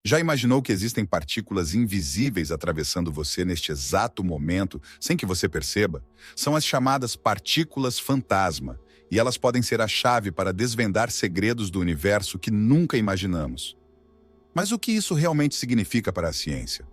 Já imaginou que existem partículas invisíveis atravessando você neste exato momento, sem que você perceba? São as chamadas partículas fantasma, e elas podem ser a chave para desvendar segredos do universo que nunca imaginamos. Mas o que isso realmente significa para a ciência?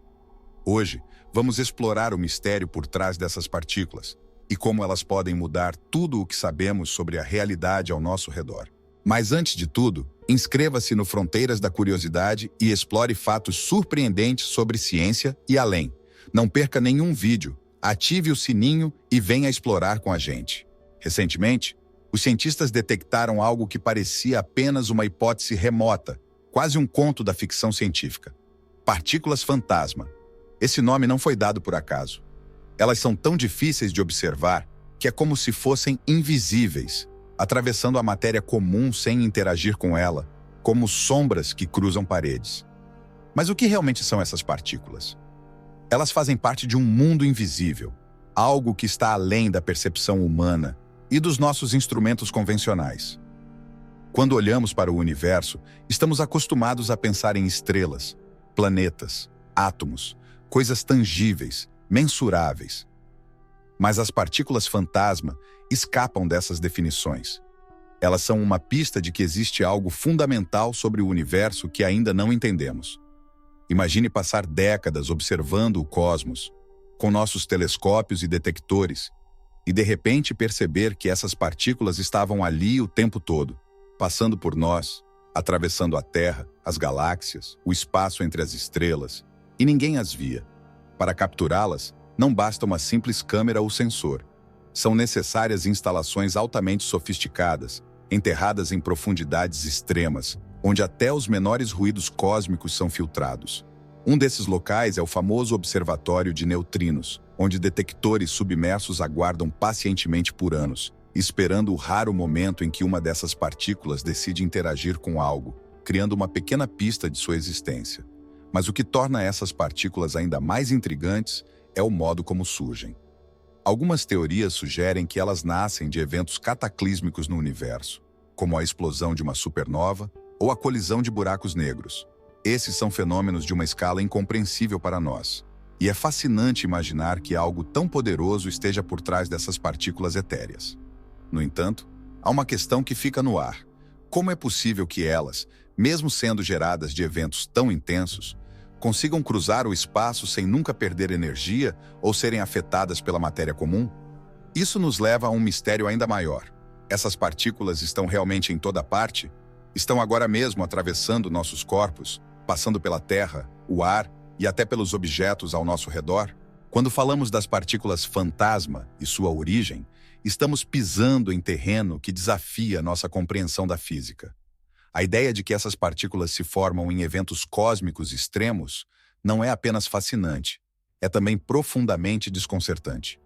Hoje, vamos explorar o mistério por trás dessas partículas e como elas podem mudar tudo o que sabemos sobre a realidade ao nosso redor. Mas antes de tudo, inscreva-se no Fronteiras da Curiosidade e explore fatos surpreendentes sobre ciência e além. Não perca nenhum vídeo, ative o sininho e venha explorar com a gente. Recentemente, os cientistas detectaram algo que parecia apenas uma hipótese remota, quase um conto da ficção científica. Partículas fantasma. Esse nome não foi dado por acaso. Elas são tão difíceis de observar que é como se fossem invisíveis, atravessando a matéria comum sem interagir com ela, como sombras que cruzam paredes. Mas o que realmente são essas partículas? Elas fazem parte de um mundo invisível, algo que está além da percepção humana e dos nossos instrumentos convencionais. Quando olhamos para o universo, estamos acostumados a pensar em estrelas, planetas, átomos, coisas tangíveis, mensuráveis. Mas as partículas fantasma escapam dessas definições. Elas são uma pista de que existe algo fundamental sobre o universo que ainda não entendemos. Imagine passar décadas observando o cosmos, com nossos telescópios e detectores, e de repente perceber que essas partículas estavam ali o tempo todo, passando por nós, atravessando a Terra, as galáxias, o espaço entre as estrelas, e ninguém as via. Para capturá-las, não basta uma simples câmera ou sensor. São necessárias instalações altamente sofisticadas, enterradas em profundidades extremas, onde até os menores ruídos cósmicos são filtrados. Um desses locais é o famoso Observatório de Neutrinos, onde detectores submersos aguardam pacientemente por anos, esperando o raro momento em que uma dessas partículas decide interagir com algo, criando uma pequena pista de sua existência. Mas o que torna essas partículas ainda mais intrigantes é o modo como surgem. Algumas teorias sugerem que elas nascem de eventos cataclísmicos no universo, como a explosão de uma supernova ou a colisão de buracos negros. Esses são fenômenos de uma escala incompreensível para nós, e é fascinante imaginar que algo tão poderoso esteja por trás dessas partículas etéreas. No entanto, há uma questão que fica no ar. Como é possível que elas, mesmo sendo geradas de eventos tão intensos, consigam cruzar o espaço sem nunca perder energia ou serem afetadas pela matéria comum? Isso nos leva a um mistério ainda maior. Essas partículas estão realmente em toda parte? Estão agora mesmo atravessando nossos corpos, passando pela terra, o ar e até pelos objetos ao nosso redor? Quando falamos das partículas fantasma e sua origem, estamos pisando em terreno que desafia nossa compreensão da física. A ideia de que essas partículas se formam em eventos cósmicos extremos não é apenas fascinante, é também profundamente desconcertante.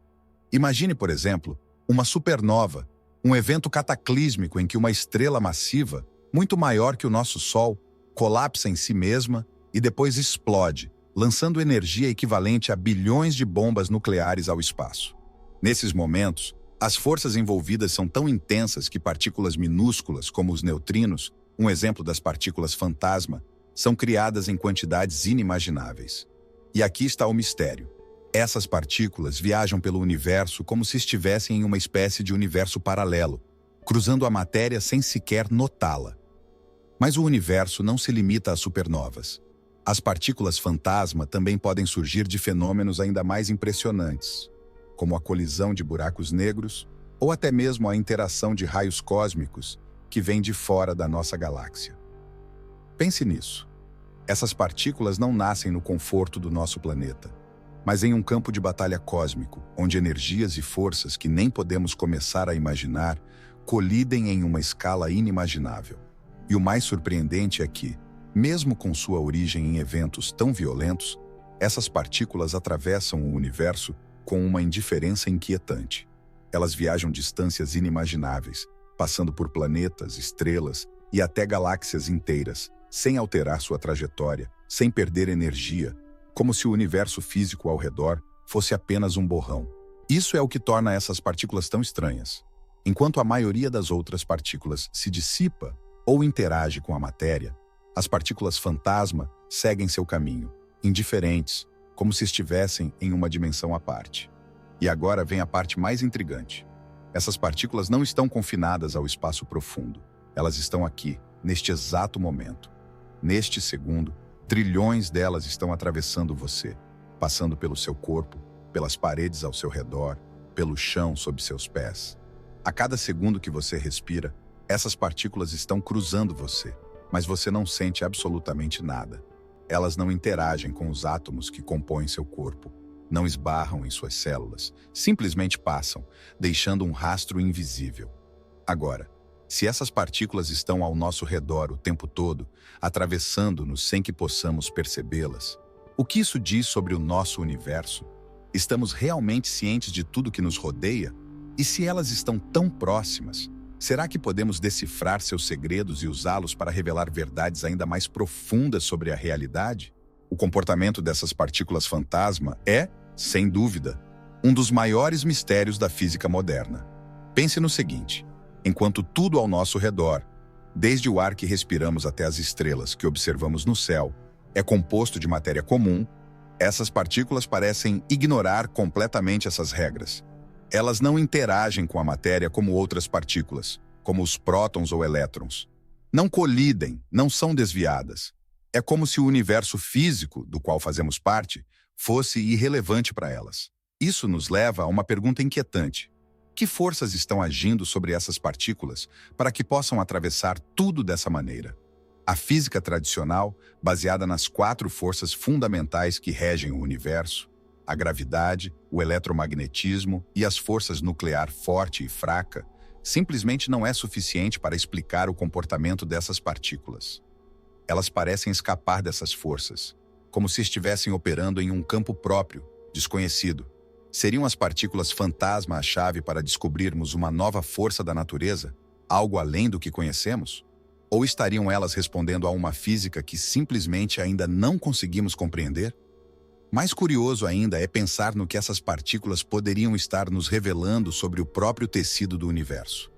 Imagine, por exemplo, uma supernova, um evento cataclísmico em que uma estrela massiva, muito maior que o nosso Sol, colapsa em si mesma e depois explode, lançando energia equivalente a bilhões de bombas nucleares ao espaço. Nesses momentos, as forças envolvidas são tão intensas que partículas minúsculas, como os neutrinos, um exemplo das partículas fantasma, são criadas em quantidades inimagináveis. E aqui está o mistério. Essas partículas viajam pelo universo como se estivessem em uma espécie de universo paralelo, cruzando a matéria sem sequer notá-la. Mas o universo não se limita a supernovas. As partículas fantasma também podem surgir de fenômenos ainda mais impressionantes, como a colisão de buracos negros ou até mesmo a interação de raios cósmicos que vêm de fora da nossa galáxia. Pense nisso. Essas partículas não nascem no conforto do nosso planeta, mas em um campo de batalha cósmico, onde energias e forças que nem podemos começar a imaginar colidem em uma escala inimaginável. E o mais surpreendente é que, mesmo com sua origem em eventos tão violentos, essas partículas atravessam o universo com uma indiferença inquietante. Elas viajam distâncias inimagináveis, passando por planetas, estrelas e até galáxias inteiras, sem alterar sua trajetória, sem perder energia, como se o universo físico ao redor fosse apenas um borrão. Isso é o que torna essas partículas tão estranhas. Enquanto a maioria das outras partículas se dissipa ou interage com a matéria, As partículas fantasma seguem seu caminho, indiferentes, como se estivessem em uma dimensão à parte. E agora vem a parte mais intrigante. Essas partículas não estão confinadas ao espaço profundo. Elas estão aqui, neste exato momento. Neste segundo, trilhões delas estão atravessando você, passando pelo seu corpo, pelas paredes ao seu redor, pelo chão sob seus pés. A cada segundo que você respira, essas partículas estão cruzando você, mas você não sente absolutamente nada. Elas não interagem com os átomos que compõem seu corpo, não esbarram em suas células, simplesmente passam, deixando um rastro invisível. Agora, se essas partículas estão ao nosso redor o tempo todo, atravessando-nos sem que possamos percebê-las, o que isso diz sobre o nosso universo? Estamos realmente cientes de tudo que nos rodeia? E se elas estão tão próximas, será que podemos decifrar seus segredos e usá-los para revelar verdades ainda mais profundas sobre a realidade? O comportamento dessas partículas fantasma é, sem dúvida, um dos maiores mistérios da física moderna. Pense no seguinte: enquanto tudo ao nosso redor, desde o ar que respiramos até as estrelas que observamos no céu, é composto de matéria comum, essas partículas parecem ignorar completamente essas regras. Elas não interagem com a matéria como outras partículas, como os prótons ou elétrons. Não colidem, não são desviadas. É como se o universo físico, do qual fazemos parte, fosse irrelevante para elas. Isso nos leva a uma pergunta inquietante. Que forças estão agindo sobre essas partículas para que possam atravessar tudo dessa maneira? A física tradicional, baseada nas 4 forças fundamentais que regem o universo, a gravidade, o eletromagnetismo e as forças nuclear forte e fraca, simplesmente não é suficiente para explicar o comportamento dessas partículas. Elas parecem escapar dessas forças, como se estivessem operando em um campo próprio, desconhecido. Seriam as partículas fantasma a chave para descobrirmos uma nova força da natureza, algo além do que conhecemos? Ou estariam elas respondendo a uma física que simplesmente ainda não conseguimos compreender? Mais curioso ainda é pensar no que essas partículas poderiam estar nos revelando sobre o próprio tecido do universo.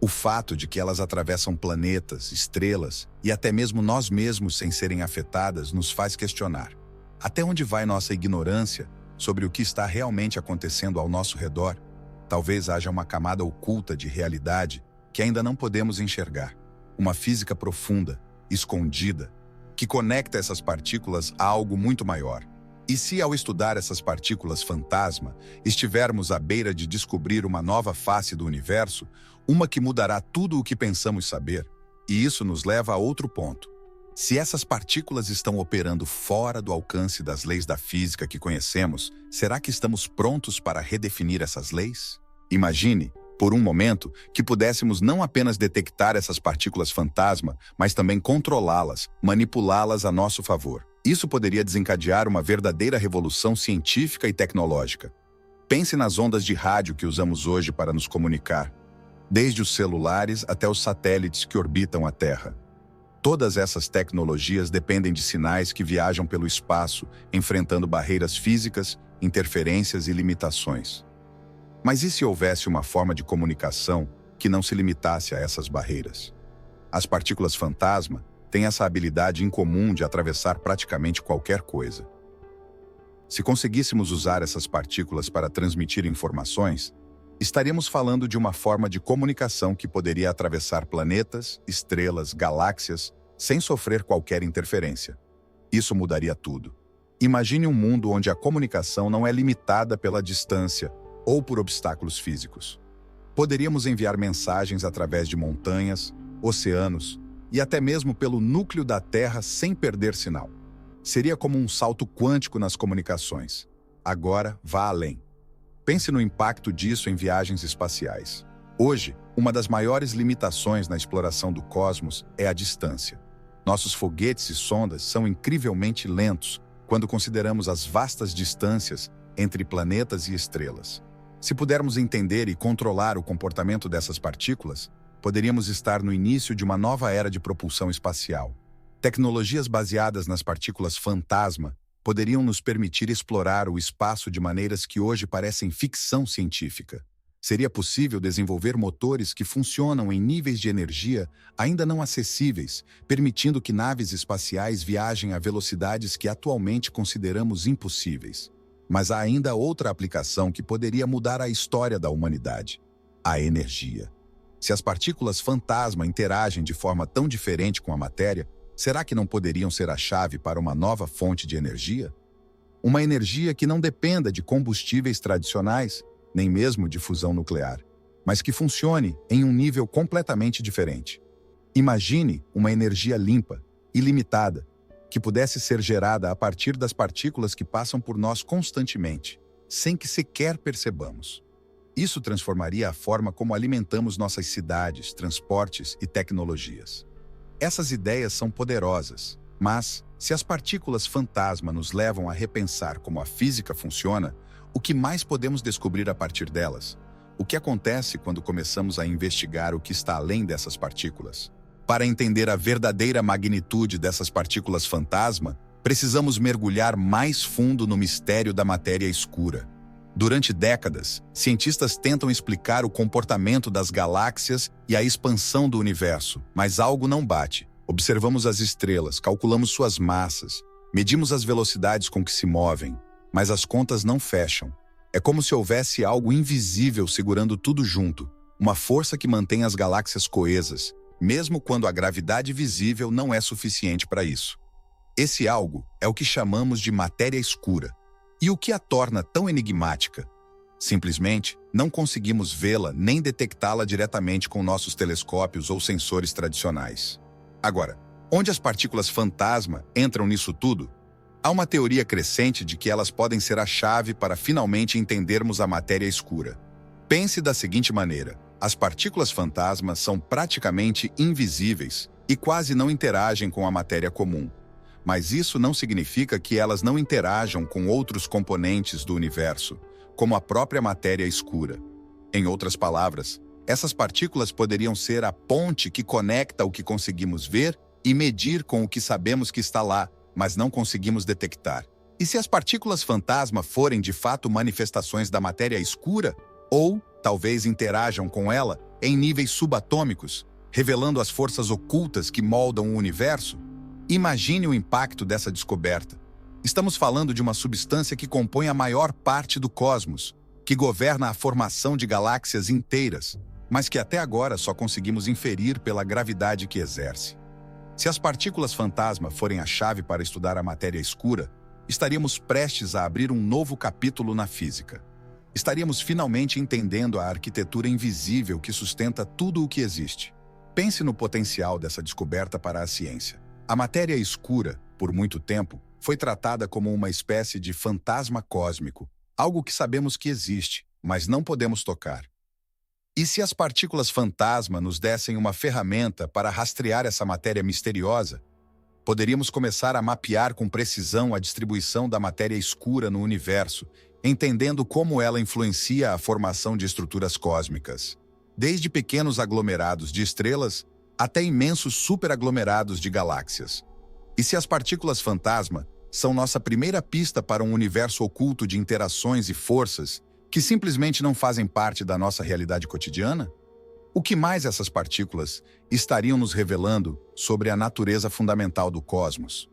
O fato de que elas atravessam planetas, estrelas e até mesmo nós mesmos sem serem afetadas nos faz questionar: até onde vai nossa ignorância sobre o que está realmente acontecendo ao nosso redor? Talvez haja uma camada oculta de realidade que ainda não podemos enxergar. Uma física profunda, escondida, que conecta essas partículas a algo muito maior. E se, ao estudar essas partículas fantasma, estivermos à beira de descobrir uma nova face do universo, uma que mudará tudo o que pensamos saber? E isso nos leva a outro ponto. Se essas partículas estão operando fora do alcance das leis da física que conhecemos, será que estamos prontos para redefinir essas leis? Imagine, por um momento, que pudéssemos não apenas detectar essas partículas fantasma, mas também controlá-las, manipulá-las a nosso favor. Isso poderia desencadear uma verdadeira revolução científica e tecnológica. Pense nas ondas de rádio que usamos hoje para nos comunicar, desde os celulares até os satélites que orbitam a Terra. Todas essas tecnologias dependem de sinais que viajam pelo espaço, enfrentando barreiras físicas, interferências e limitações. Mas e se houvesse uma forma de comunicação que não se limitasse a essas barreiras? As partículas fantasma têm essa habilidade incomum de atravessar praticamente qualquer coisa. Se conseguíssemos usar essas partículas para transmitir informações, estaríamos falando de uma forma de comunicação que poderia atravessar planetas, estrelas, galáxias, sem sofrer qualquer interferência. Isso mudaria tudo. Imagine um mundo onde a comunicação não é limitada pela distância ou por obstáculos físicos. Poderíamos enviar mensagens através de montanhas, oceanos e até mesmo pelo núcleo da Terra sem perder sinal. Seria como um salto quântico nas comunicações. Agora, vá além. Pense no impacto disso em viagens espaciais. Hoje, uma das maiores limitações na exploração do cosmos é a distância. Nossos foguetes e sondas são incrivelmente lentos quando consideramos as vastas distâncias entre planetas e estrelas. Se pudermos entender e controlar o comportamento dessas partículas, poderíamos estar no início de uma nova era de propulsão espacial. Tecnologias baseadas nas partículas fantasma poderiam nos permitir explorar o espaço de maneiras que hoje parecem ficção científica. Seria possível desenvolver motores que funcionam em níveis de energia ainda não acessíveis, permitindo que naves espaciais viajem a velocidades que atualmente consideramos impossíveis. Mas há ainda outra aplicação que poderia mudar a história da humanidade: a energia. Se as partículas fantasma interagem de forma tão diferente com a matéria, será que não poderiam ser a chave para uma nova fonte de energia? Uma energia que não dependa de combustíveis tradicionais, nem mesmo de fusão nuclear, mas que funcione em um nível completamente diferente. Imagine uma energia limpa, ilimitada, que pudesse ser gerada a partir das partículas que passam por nós constantemente, sem que sequer percebamos. Isso transformaria a forma como alimentamos nossas cidades, transportes e tecnologias. Essas ideias são poderosas, mas, se as partículas fantasma nos levam a repensar como a física funciona, o que mais podemos descobrir a partir delas? O que acontece quando começamos a investigar o que está além dessas partículas? Para entender a verdadeira magnitude dessas partículas fantasma, precisamos mergulhar mais fundo no mistério da matéria escura. Durante décadas, cientistas tentam explicar o comportamento das galáxias e a expansão do universo, mas algo não bate. Observamos as estrelas, calculamos suas massas, medimos as velocidades com que se movem, mas as contas não fecham. É como se houvesse algo invisível segurando tudo junto, uma força que mantém as galáxias coesas, mesmo quando a gravidade visível não é suficiente para isso. Esse algo é o que chamamos de matéria escura. E o que a torna tão enigmática? Simplesmente, não conseguimos vê-la nem detectá-la diretamente com nossos telescópios ou sensores tradicionais. Agora, onde as partículas fantasma entram nisso tudo? Há uma teoria crescente de que elas podem ser a chave para finalmente entendermos a matéria escura. Pense da seguinte maneira: as partículas fantasma são praticamente invisíveis e quase não interagem com a matéria comum. Mas isso não significa que elas não interajam com outros componentes do universo, como a própria matéria escura. Em outras palavras, essas partículas poderiam ser a ponte que conecta o que conseguimos ver e medir com o que sabemos que está lá, mas não conseguimos detectar. E se as partículas fantasma forem de fato manifestações da matéria escura, ou talvez interajam com ela em níveis subatômicos, revelando as forças ocultas que moldam o universo? Imagine o impacto dessa descoberta. Estamos falando de uma substância que compõe a maior parte do cosmos, que governa a formação de galáxias inteiras, mas que até agora só conseguimos inferir pela gravidade que exerce. Se as partículas fantasma forem a chave para estudar a matéria escura, estaríamos prestes a abrir um novo capítulo na física. Estaríamos finalmente entendendo a arquitetura invisível que sustenta tudo o que existe. Pense no potencial dessa descoberta para a ciência. A matéria escura, por muito tempo, foi tratada como uma espécie de fantasma cósmico, algo que sabemos que existe, mas não podemos tocar. E se as partículas fantasma nos dessem uma ferramenta para rastrear essa matéria misteriosa, poderíamos começar a mapear com precisão a distribuição da matéria escura no universo, entendendo como ela influencia a formação de estruturas cósmicas, desde pequenos aglomerados de estrelas até imensos superaglomerados de galáxias. E se as partículas fantasma são nossa primeira pista para um universo oculto de interações e forças que simplesmente não fazem parte da nossa realidade cotidiana? O que mais essas partículas estariam nos revelando sobre a natureza fundamental do cosmos?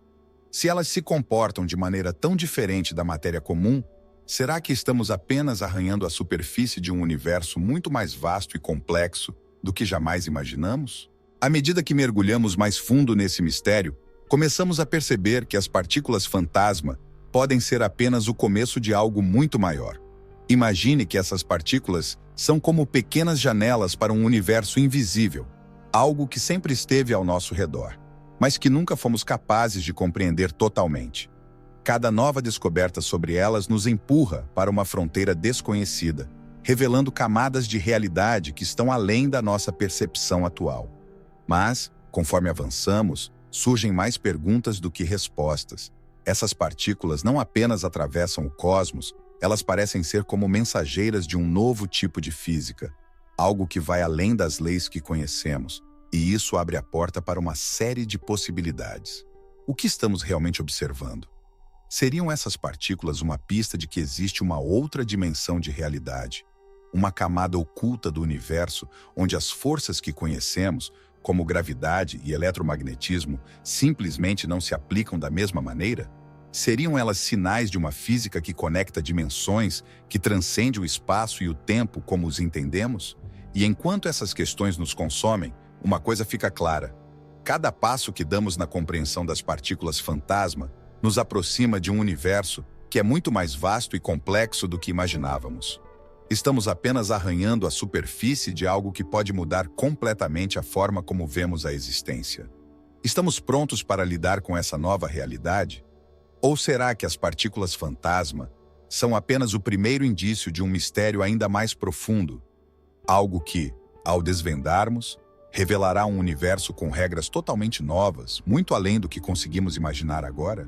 Se elas se comportam de maneira tão diferente da matéria comum, será que estamos apenas arranhando a superfície de um universo muito mais vasto e complexo do que jamais imaginamos? À medida que mergulhamos mais fundo nesse mistério, começamos a perceber que as partículas fantasma podem ser apenas o começo de algo muito maior. Imagine que essas partículas são como pequenas janelas para um universo invisível, algo que sempre esteve ao nosso redor, mas que nunca fomos capazes de compreender totalmente. Cada nova descoberta sobre elas nos empurra para uma fronteira desconhecida, revelando camadas de realidade que estão além da nossa percepção atual. Mas, conforme avançamos, surgem mais perguntas do que respostas. Essas partículas não apenas atravessam o cosmos, elas parecem ser como mensageiras de um novo tipo de física, algo que vai além das leis que conhecemos, e isso abre a porta para uma série de possibilidades. O que estamos realmente observando? Seriam essas partículas uma pista de que existe uma outra dimensão de realidade? uma camada oculta do universo onde as forças que conhecemos, como gravidade e eletromagnetismo, simplesmente não se aplicam da mesma maneira? Seriam elas sinais de uma física que conecta dimensões, que transcende o espaço e o tempo como os entendemos? E enquanto essas questões nos consomem, uma coisa fica clara: cada passo que damos na compreensão das partículas fantasma nos aproxima de um universo que é muito mais vasto e complexo do que imaginávamos. Estamos apenas arranhando a superfície de algo que pode mudar completamente a forma como vemos a existência. Estamos prontos para lidar com essa nova realidade? Ou será que as partículas fantasma são apenas o primeiro indício de um mistério ainda mais profundo? Algo que, ao desvendarmos, revelará um universo com regras totalmente novas, muito além do que conseguimos imaginar agora?